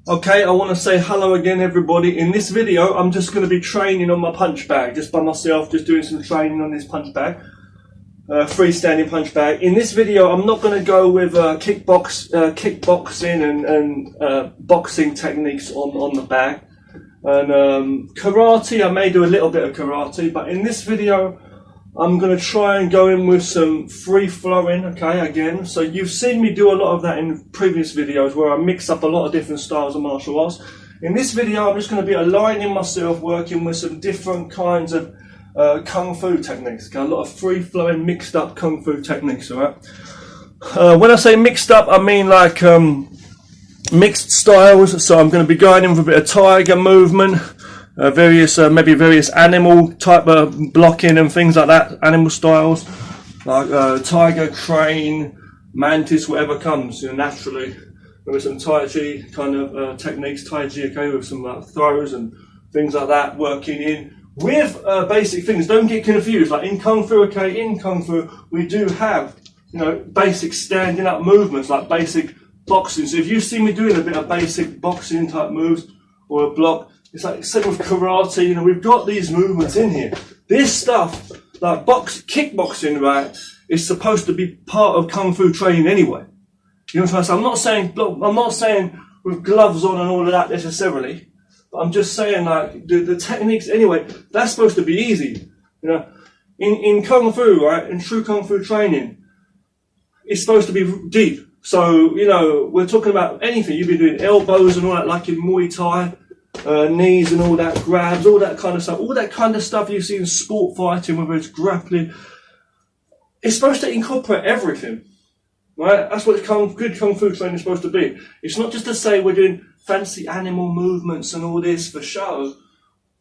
Okay, I want to say hello again everybody. In this video I'm just going to be training on my punch bag, just by myself, just doing some training on this punch bag, freestanding punch bag. In this video I'm not going to go with kickboxing and boxing techniques on the bag. And karate, I may do a little bit of karate, but in this video I'm going to try and go in with some free flowing, okay, again. So you've seen me do a lot of that in previous videos where I mix up a lot of different styles of martial arts. In this video I'm just going to be aligning myself, working with some different kinds of kung fu techniques, okay? A lot of free flowing mixed up kung fu techniques, alright? When I say mixed up, I mean like mixed styles. So I'm going to be going in with a bit of tiger movement, maybe various animal type of blocking and things like that, animal styles like tiger, crane, mantis, whatever comes, naturally. With some Tai Chi kind of techniques, Tai Chi, okay, with some throws and things like that, working in with basic things. Don't get confused. Like in Kung Fu, okay, in Kung Fu we do have, basic standing up movements, like basic boxing. So if you see me doing a bit of basic boxing type moves or a block, it's like same with karate. We've got these movements in here. This stuff, like kickboxing, right, is supposed to be part of kung fu training anyway. You know what I'm saying? I'm not saying with gloves on and all of that necessarily, but I'm just saying like the techniques anyway. That's supposed to be easy. In kung fu, right, in true kung fu training, it's supposed to be deep. So we're talking about anything. You've been doing elbows and all that, like in Muay Thai. Knees and all that, grabs, all that kind of stuff you see in sport fighting, whether it's grappling. It's supposed to incorporate everything, right? That's what good kung fu training is supposed to be. It's not just to say we're doing fancy animal movements and all this for show.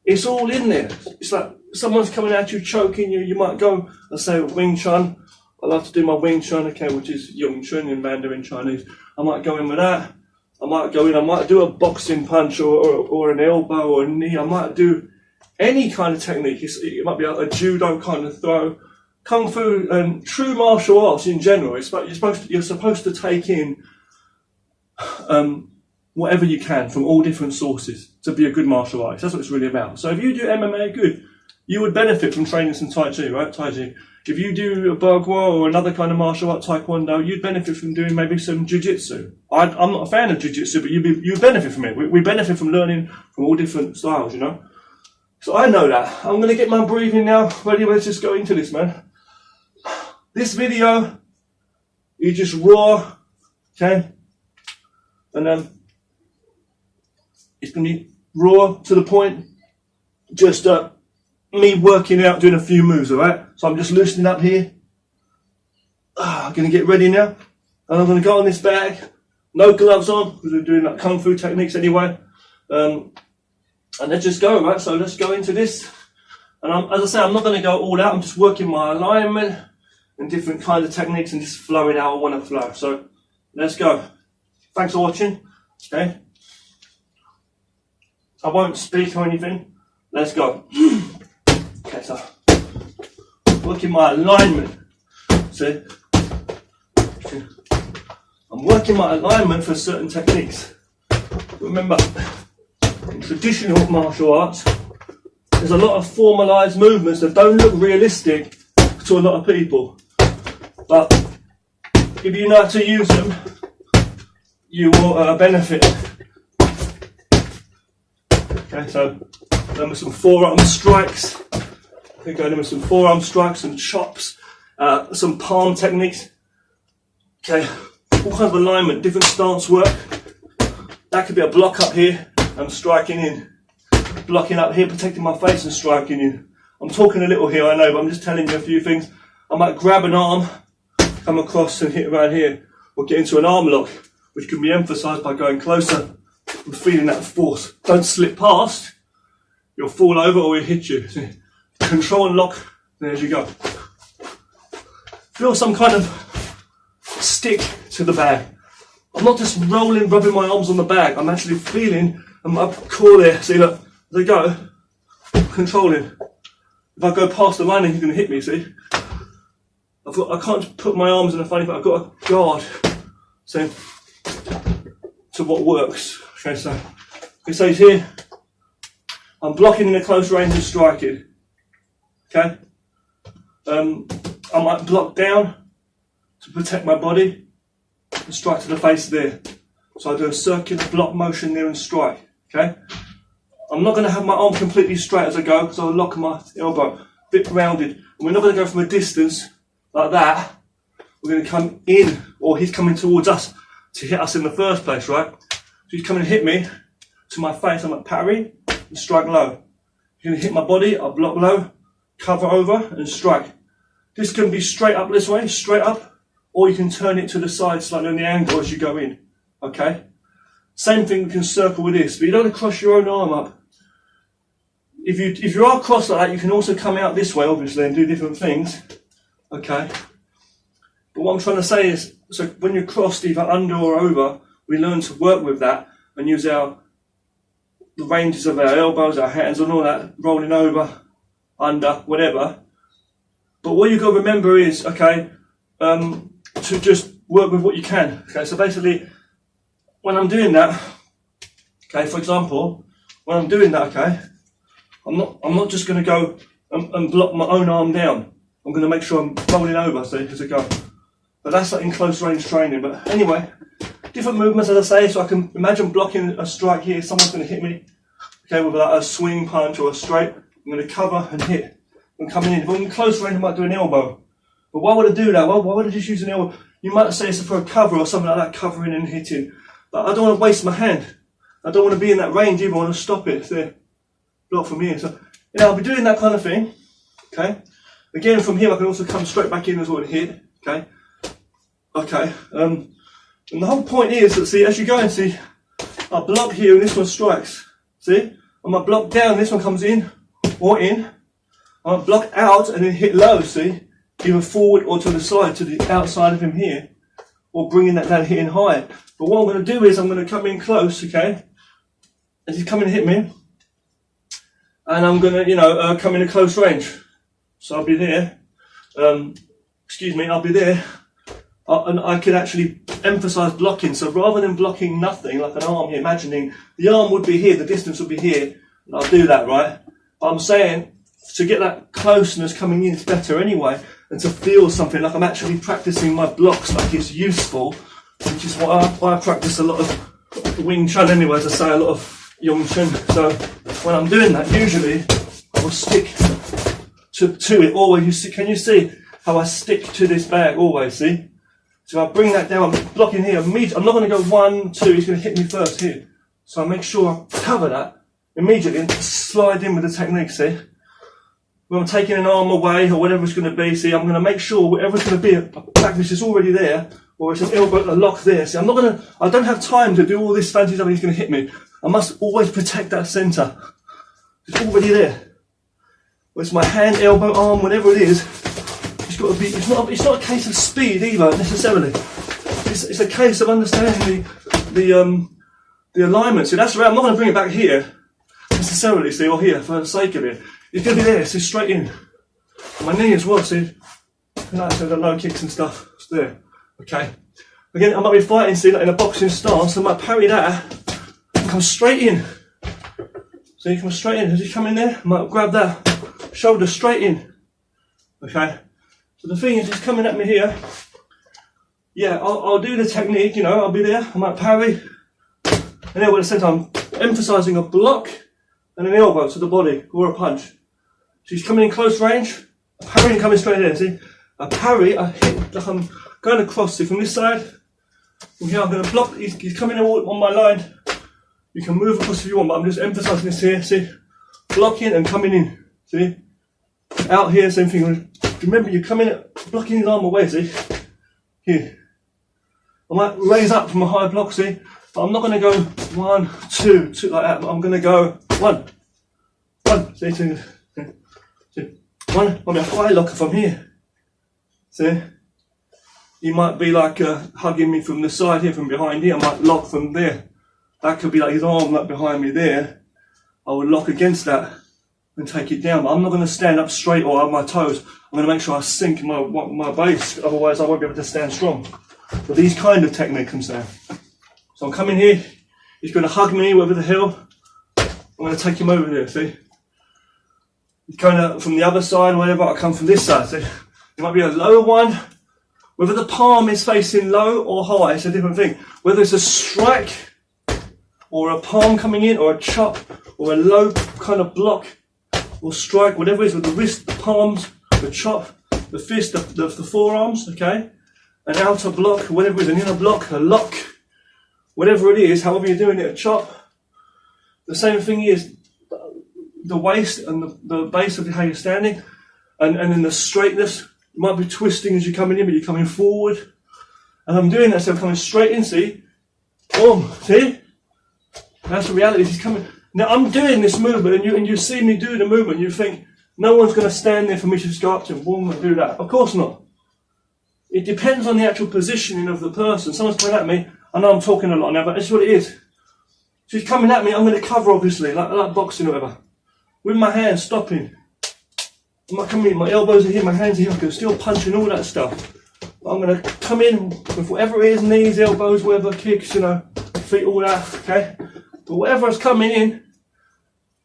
It's all in there. It's like someone's coming at you, choking you. You might go, let's say Wing Chun. I love to do my Wing Chun, okay, which is Yung Chun in Mandarin Chinese. I might go in with that. I might go in, I might do a boxing punch or an elbow or a knee. I might do any kind of technique. It might be a judo kind of throw. Kung Fu and true martial arts in general, you're supposed to take in whatever you can from all different sources to be a good martial artist. That's what it's really about. So if you do MMA, good. You would benefit from training some Tai Chi, right? Tai Chi. If you do a Bagua or another kind of martial art, Taekwondo, you'd benefit from doing maybe some Jiu-Jitsu. I'm not a fan of Jiu-Jitsu, but you'd benefit from it. We benefit from learning from all different styles, So I know that. I'm going to get my breathing now. Ready? Let's just go into this, man. This video, you just raw, okay? And it's going to be raw to the point. Just me working out, doing a few moves, alright? So I'm just loosening up here. I'm going to get ready now. And I'm going to go on this bag. No gloves on, because we're doing like kung fu techniques anyway. And let's just go, right? So let's go into this. And as I say, I'm not going to go all out. I'm just working my alignment and different kinds of techniques and just flowing how I want to flow. So let's go. Thanks for watching. Okay. I won't speak or anything. Let's go. Okay, so working my alignment. See? I'm working my alignment for certain techniques. Remember, in traditional martial arts, there's a lot of formalized movements that don't look realistic to a lot of people. But if you know how to use them, you will benefit. Okay, so then with some forearm strikes. Okay, going in with some forearm strikes, some chops, some palm techniques. Okay, all kinds of alignment, different stance work. That could be a block up here, I'm striking in. Blocking up here, protecting my face and striking in. I'm talking a little here, I know, but I'm just telling you a few things. I might grab an arm, come across and hit around here, or get into an arm lock, which can be emphasised by going closer and feeling that force. Don't slip past, you'll fall over or it'll hit you. See? Control and lock, there you go. Feel some kind of stick to the bag. I'm not just rubbing my arms on the bag, I'm actually feeling my core there. See, look, as I go, controlling. If I go past the line, he's going to hit me, see? I can't put my arms in a funny, but I've got a guard. So, to what works. Okay, so he's here. I'm blocking in a close range and striking. Okay. I might block down to protect my body and strike to the face there. So I do a circular block motion there and strike. Okay. I'm not going to have my arm completely straight as I go, because I'll lock my elbow a bit rounded. And we're not going to go from a distance like that. We're going to come in, or he's coming towards us to hit us in the first place, right? So he's coming to hit me to my face. I'm at parry and strike low. He's going to hit my body. I'll block low, cover over and strike. This can be straight up this way, straight up, or you can turn it to the side slightly on the angle as you go in. Okay? Same thing, we can circle with this, but you don't want to cross your own arm up. If you are crossed like that, you can also come out this way, obviously, and do different things. Okay? But what I'm trying to say is, so when you're crossed either under or over, we learn to work with that and use the ranges of our elbows, our hands, and all that, rolling over, under, whatever. But what you've got to remember is, okay, to just work with what you can. Okay, so basically, when I'm doing that, okay, for example, when I'm doing that, okay, I'm not just going to go and block my own arm down. I'm going to make sure I'm rolling over, see, as I go. But that's like in close range training. But anyway, different movements, as I say. So I can imagine blocking a strike here. Someone's going to hit me, okay, with like a swing punch or a straight. I'm going to cover and hit. I'm coming in. If I'm in close range, I might do an elbow. But why would I do that? Well, why would I just use an elbow? You might say it's for a cover or something like that, covering and hitting. But I don't want to waste my hand. I don't want to be in that range either. I want to stop it. So, block from here. So, you know, I'll be doing that kind of thing. Okay. Again, from here, I can also come straight back in as well and hit. Okay. Okay. And the whole point is that, see, as you go and see, I block here and this one strikes. See? I might block down, this one comes in or in. I might block out and then hit low, see? Either forward or to the side, to the outside of him here. Or bringing that down, hitting high. But what I'm going to do is I'm going to come in close, okay? As he's coming to hit me. And I'm going to, you know, come in a close range. So I'll be there. I'll be there. And I could actually emphasize blocking. So rather than blocking nothing, like an arm here, imagining the arm would be here, the distance would be here. And I'll do that, right? But I'm saying to get that closeness coming in is better anyway. And to feel something like I'm actually practicing my blocks like it's useful, which is what I practice a lot of Wing Chun anyway, as I say, a lot of Yung Chun. So when I'm doing that, usually I will stick to it always. Can you see how I stick to this bag always, see? So I bring that down, I'm blocking here immediately. I'm not going to go 1, 2, he's going to hit me first here. So I make sure I cover that immediately and slide in with the technique, see? When I'm taking an arm away or whatever it's going to be, see, I'm going to make sure whatever it's going to be, a back which is already there, or it's an elbow, a lock there. See, I don't have time to do all this fancy stuff, he's going to hit me. I must always protect that centre. It's already there. Whether it's my hand, elbow, arm, whatever it is, it's got to be, it's not a case of speed either, necessarily. It's a case of understanding the alignment. See, that's right, I'm not going to bring it back here, necessarily, see, or here, for the sake of it. It's going to be there, so straight in. My knee as well, see? Like the low kicks and stuff, it's there. Okay. Again, I might be fighting, see, like in a boxing stance, I might parry that and come straight in. So you come straight in, as you come in there, I might grab that shoulder straight in. Okay. So the thing is, he's coming at me here. Yeah, I'll do the technique, you know, I'll be there, I might parry. And then at the same time, I'm emphasising a block and an elbow to the body, or a punch. So he's coming in close range, a parry and coming straight in, see? A parry, I hit, like I'm going across, see, from this side. From here I'm going to block, he's coming on my line. You can move across if you want, but I'm just emphasising this here, see? Blocking and coming in, see? Out here, same thing. Remember, you're coming, blocking his arm away, see? Here. I might raise up from a high block, see? But I'm not going to go 1, 2, 2 like that, but I'm going to go 1, see? 2, see? 1, I'll be a high locker from here. See? He might be like hugging me from the side here, from behind here. I might lock from there. That could be like his arm like behind me there. I would lock against that and take it down. But I'm not going to stand up straight or on my toes. I'm going to make sure I sink my base. Otherwise, I won't be able to stand strong. But these kind of techniques I'm saying. So I'm coming here. He's going to hug me, whatever the hell. I'm going to take him over there, see? He's coming out from the other side, whatever. I come from this side, see? It might be a low one. Whether the palm is facing low or high, it's a different thing. Whether it's a strike, or a palm coming in, or a chop, or a low kind of block, or strike, whatever it is, with the wrist, the palms, the chop, the fist, the forearms, okay? An outer block, whatever it is, an inner block, a lock, whatever it is, however you're doing it, a chop. The same thing is the waist and the base of how you're standing, and then the straightness. You might be twisting as you're coming in, but you're coming forward. And I'm doing that, so I'm coming straight in, see? Boom, see? That's the reality, he's coming. Now I'm doing this movement, and you see me do the movement, you think, no one's going to stand there for me to just go up to him, boom, and do that. Of course not. It depends on the actual positioning of the person. Someone's coming at me, I know I'm talking a lot now, but that's what it is. She's coming at me, I'm going to cover, obviously, like boxing or whatever. With my hands, stopping. I might come in, my elbows are here, my hands are here, I can still punch and all that stuff. But I'm going to come in with whatever it is, knees, elbows, whatever, kicks, you know, feet, all that, okay? But whatever is coming in,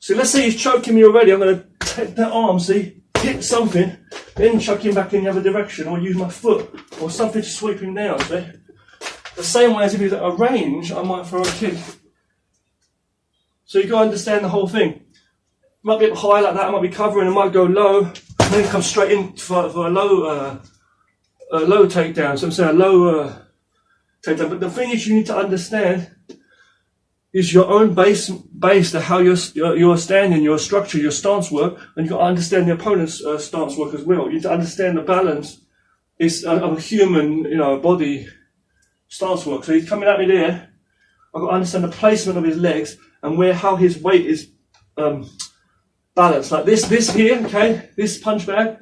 so let's say he's choking me already, I'm going to take that arm, see, hit something, then chuck him back in the other direction, or use my foot, or something to sweep him down, see? The same way as if he's at a range, I might throw a kick. So you've got to understand the whole thing. It might be a bit high like that, I might be covering, I might go low, and then come straight in for a low takedown. So I'm saying a low takedown. But the thing is, you need to understand is your own base to how you're standing, your structure, your stance work, and you've got to understand the opponent's stance work as well. You need to understand the balance is of a human, body stance work. So he's coming at me there. I've got to understand the placement of his legs and how his weight is balanced. Like this here, okay, this punch bag,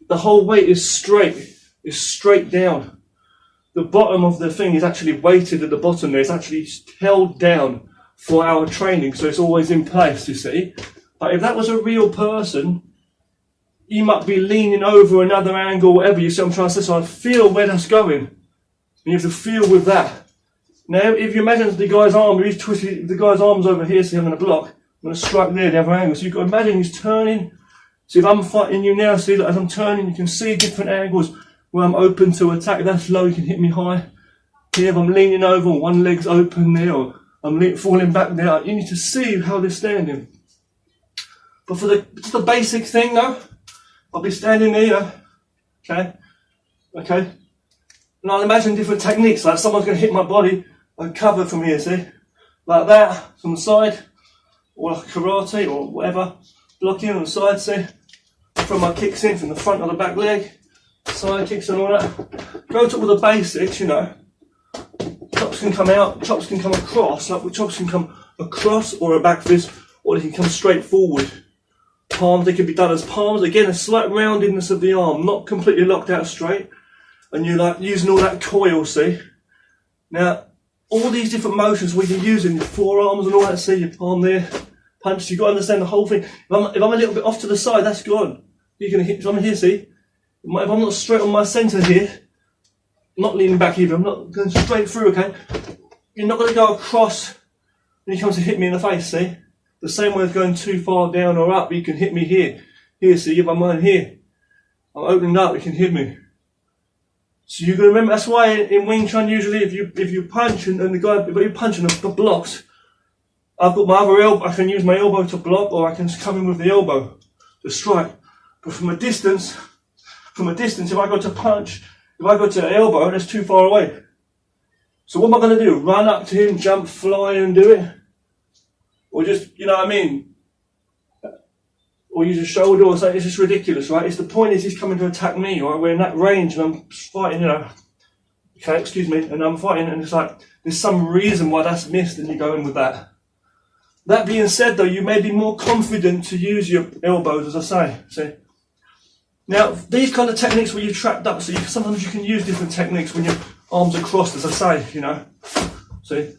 the whole weight is straight down. The bottom of the thing is actually weighted at the bottom there. It's actually held down for our training, so it's always in place, you see. But if that was a real person, you might be leaning over another angle, whatever. You see what I'm trying to say? So I feel where that's going. And you have to feel with that. Now, if you imagine the guy's arm, he's twisted, the guy's arm's over here, so I'm going to block. I'm going to strike there, the other angle. So you've got to imagine he's turning. So if I'm fighting you now, see, as I'm turning, you can see different angles where I'm open to attack. That's low, you can hit me high. Here, if I'm leaning over, one leg's open there, or I'm falling back there, you need to see how they're standing. But for just the basic thing though, I'll be standing there, okay? And I'll imagine different techniques, like someone's going to hit my body and cover from here, see? Like that, from the side, or like karate, or whatever. Blocking on the side, see? Throw my kicks in from the front or the back leg. Side kicks and all that. Go to all the basics, Chops can come out, chops can come across, like chops can come across or a back fist, or they can come straight forward. Palms, they can be done as palms. Again, a slight roundedness of the arm, not completely locked out straight. And you're like using all that coil, see? Now, all these different motions we can use in your forearms and all that, see? Your palm there, punch, you've got to understand the whole thing. If I'm a little bit off to the side, that's gone. You're going to hit, so I'm here, see? If I'm not straight on my centre here, not leaning back either, I'm not going straight through, okay? You're not going to go across when he comes to hit me in the face, see? The same way as going too far down or up, you can hit me here. Here, see, if I'm on here, I'm opening up, you can hit me. So you've got to remember, that's why in Wing Chun usually if you punch and the guy, if you're punching the blocks, I've got my other elbow, I can use my elbow to block, or I can come in with the elbow to strike. But from a distance, if I go to punch, if I go to elbow, that's too far away. So what am I going to do? Run up to him, jump, fly and do it? Or just, or use a shoulder or something? It's just ridiculous, right? The point is he's coming to attack me, or we're in that range and I'm fighting, okay, excuse me, and I'm fighting, and it's like, there's some reason why that's missed and you go in with that. That being said though, you may be more confident to use your elbows, as I say, see? Now, these kind of techniques where you're trapped up, so sometimes you can use different techniques when your arms are crossed, as I say, see?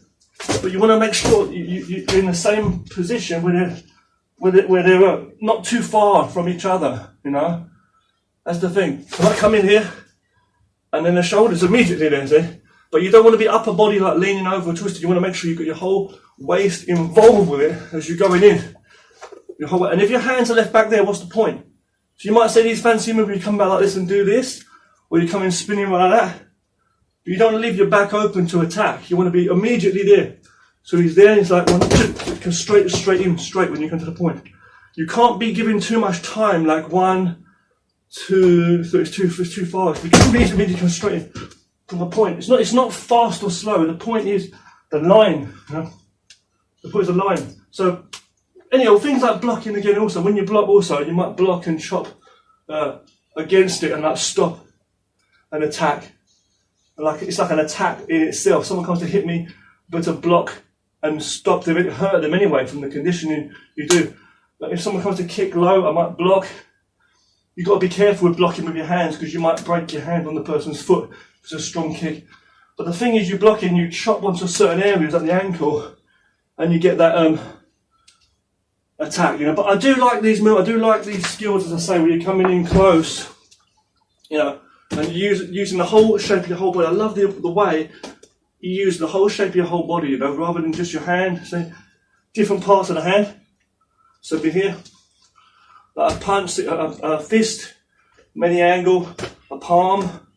But you want to make sure you're in the same position where they're not too far from each other, That's the thing. So I come in here, and then the shoulders immediately then, see? But you don't want to be upper body like leaning over or twisted. You want to make sure you've got your whole waist involved with it as you're going in. Your whole, and if your hands are left back there, what's the point? So you might say these fancy moves, you come back like this and do this, or you come in spinning like that. But you don't leave your back open to attack. You want to be immediately there. So he's there, and he's like, straight in, straight when you come to the point. You can't be giving too much time, like 1, 2, 3, it's too fast. You can't be immediately come straight in from the point. It's not fast or slow. The point is the line. You know? The point is the line. So anyhow, things like blocking again. Also, when you block, also you might block and chop against it and like stop and attack. Like it's like an attack in itself. Someone comes to hit me, but to block and stop them, it hurt them anyway from the conditioning you do. But if someone comes to kick low, I might block. You've got to be careful with blocking with your hands because you might break your hand on the person's foot. It's a strong kick. But the thing is, you block and you chop onto certain areas like the ankle, and you get that attack. You know. But I do like these moves. I do like these skills, as I say, where you're coming in close. You know, and using the whole shape of your whole body. I love the way you use the whole shape of your whole body. You know, rather than just your hand. See, different parts of the hand. So be here, like a punch, a fist, many angle, a palm,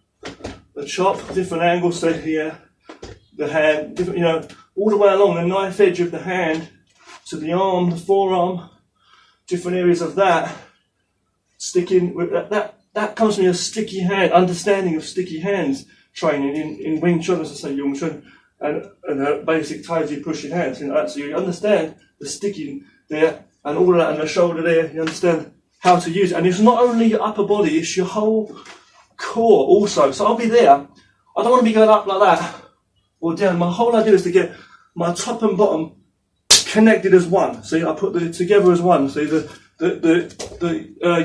a chop, different angles. So here, the hand, different, you know, all the way along the knife edge of the hand to the arm, the forearm, different areas of that. Sticking with that comes from a sticky hand, understanding of sticky hands training in Wing Chun, as I say, Yung Chun, and basic Tai Chi pushing hands. You know, so you understand the sticking there. And all of that, and the shoulder there, you understand how to use it. And it's not only your upper body, it's your whole core also. So I'll be there. I don't want to be going up like that or down. My whole idea is to get my top and bottom connected as one. See, I put the together as one. See, the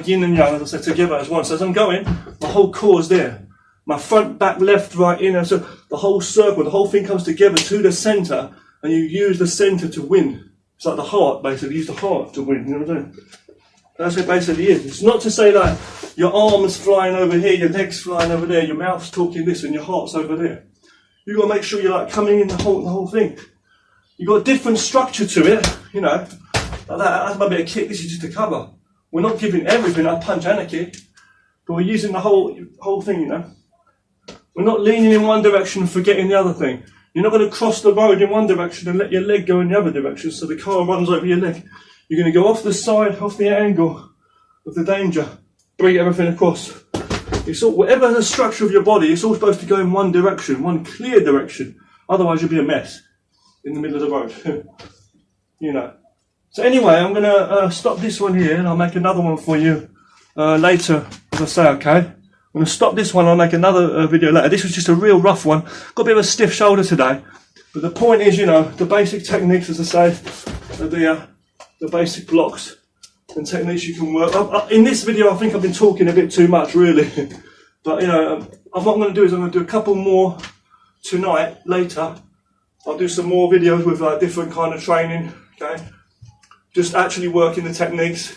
yin and yang, as I said, together as one. So as I'm going, my whole core is there. My front, back, left, right, in. And so the whole circle, the whole thing comes together to the centre, and you use the centre to win. It's like the heart, basically. Use the heart to win, you know what I'm saying? That's what it basically is. It's not to say like your arm's flying over here, your leg's flying over there, your mouth's talking this, and your heart's over there. You've got to make sure you're like coming in the whole thing. You've got a different structure to it, you know. Like that. That's my bit of kick. This is just a cover. We're not giving everything a punch and a kick, but we're using the whole thing, you know. We're not leaning in one direction and forgetting the other thing. You're not going to cross the road in one direction and let your leg go in the other direction so the car runs over your leg. You're going to go off the side, off the angle of the danger, bring everything across. It's all, whatever the structure of your body, it's all supposed to go in one direction, one clear direction. Otherwise you'll be a mess in the middle of the road. You know. So anyway, I'm going to stop this one here and I'll make another one for you later, as I say, okay? I'm going to stop this one, I'll make another video later. This was just a real rough one. Got a bit of a stiff shoulder today. But the point is, you know, the basic techniques, as I say, are the basic blocks and techniques you can work. In this video, I think I've been talking a bit too much, really. But, you know, what I'm going to do is I'm going to do a couple more tonight, later. I'll do some more videos with different kind of training, okay? Just actually working the techniques.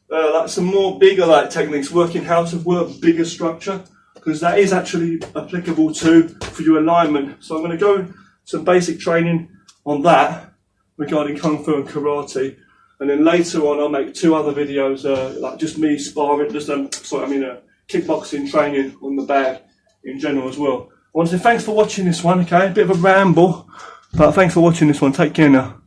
Like some more bigger techniques, working how to work bigger structure, because that is actually applicable too for your alignment. So I'm going to go some basic training on that regarding Kung Fu and Karate, and then later on I'll make 2 other videos, like just me sparring, kickboxing training on the bag in general as well. I want to say thanks for watching this one, okay? A bit of a ramble, but thanks for watching this one. Take care now.